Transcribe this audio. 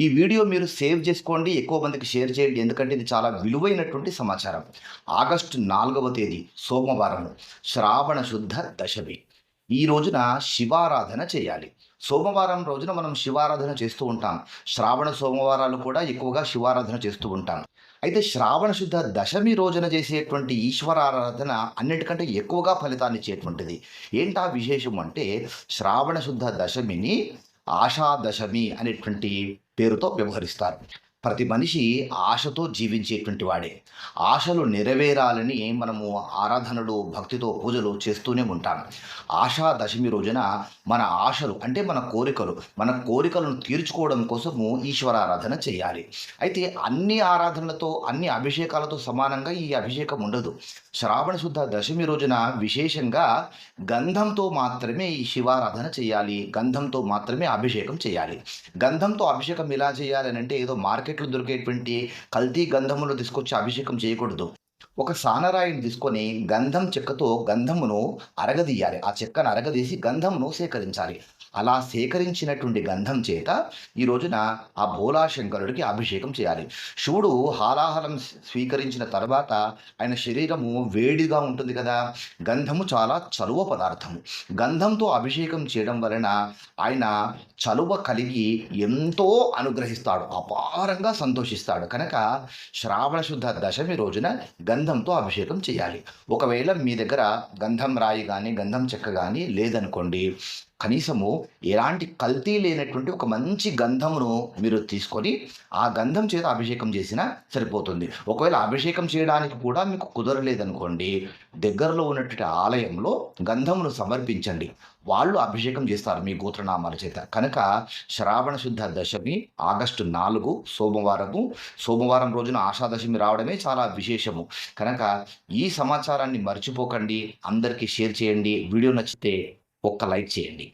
ఈ వీడియో మీరు సేవ్ చేసుకోండి, ఎక్కువ మందికి షేర్ చేయండి. ఎందుకంటే ఇది చాలా విలువైనటువంటి సమాచారం. ఆగస్టు 4వ తేదీ సోమవారం, శ్రావణ శుద్ధ దశమి. ఈ రోజున శివారాధన చేయాలి. సోమవారం రోజున మనం శివారాధన చేస్తూ ఉంటాం. శ్రావణ సోమవారాలు కూడా ఎక్కువగా శివారాధన చేస్తూ ఉంటాం. అయితే శ్రావణ శుద్ధ దశమి రోజున చేసేటువంటి ఈశ్వరారాధన అన్నిటికంటే ఎక్కువగా ఫలితాన్ని ఇచ్చేటువంటిది. ఏంటా విశేషం అంటే, శ్రావణ శుద్ధ దశమిని ఆషాదశమి అనేటువంటి పేరుతో వ్యవహరిస్తారు. ప్రతి మనిషి ఆశతో జీవించేటువంటి వాడే. ఆశలు నెరవేరాలని మనము ఆరాధనలు, భక్తితో పూజలు చేస్తూనే ఉంటాం. ఆషాదశమి రోజున మన ఆశలు అంటే మన కోరికలను తీర్చుకోవడం కోసము ఈశ్వరారాధన చేయాలి. అయితే అన్ని ఆరాధనలతో, అన్ని అభిషేకాలతో సమానంగా ఈ అభిషేకం ఉండదు. శ్రావణ శుద్ధ దశమి రోజున విశేషంగా గంధంతో మాత్రమే ఈ శివారాధన చేయాలి. గంధంతో మాత్రమే అభిషేకం చేయాలి. గంధంతో అభిషేకం ఎలా చేయాలి అంటే, ఏదో మార్కెట్లో దొరికేటువంటి కల్తీ గంధములు తీసుకొచ్చి అభిషేకం చేయకూడదు. ఒక సానరాయిని తీసుకొని గంధం చెక్కతో గంధమును అరగదీయాలి. ఆ చెక్కను అరగదీసి గంధమును సేకరించాలి. అలా సేకరించినటువంటి గంధం చేత ఈ రోజున ఆ భోలాశంకరుడికి అభిషేకం చేయాలి. శివుడు హాలాహలం స్వీకరించిన తర్వాత ఆయన శరీరము వేడిగా ఉంటుంది కదా. గంధము చాలా చలువ పదార్థము. గంధంతో అభిషేకం చేయడం వలన ఆయన చలువ కలిగి ఎంతో అనుగ్రహిస్తాడు, అపారంగా సంతోషిస్తాడు. కనుక శ్రావణ శుద్ధ దశమి రోజున గంధంతో అభిషేకం చేయాలి. ఒకవేళ మీ దగ్గర గంధం రాయి కానీ గంధం చెక్క కానీ లేదనుకోండి, కనీసము ఎలాంటి కల్తీ లేనటువంటి ఒక మంచి గంధమును మీరు తీసుకొని ఆ గంధం చేత అభిషేకం చేసినా సరిపోతుంది. ఒకవేళ అభిషేకం చేయడానికి కూడా మీకు కుదరలేదనుకోండి, దగ్గరలో ఉన్నటువంటి ఆలయంలో గంధమును సమర్పించండి. వాళ్ళు అభిషేకం చేస్తారు మీ గోత్రనామాల చేత. కనుక శ్రావణ శుద్ధ దశమి ఆగస్టు 4 సోమవారం రోజున ఆషాదశమి రావడమే చాలా విశేషము. కనుక ఈ సమాచారాన్ని మర్చిపోకండి. అందరికీ షేర్ చేయండి. వీడియో నచ్చితే ఒక్క లైక్ చేయండి.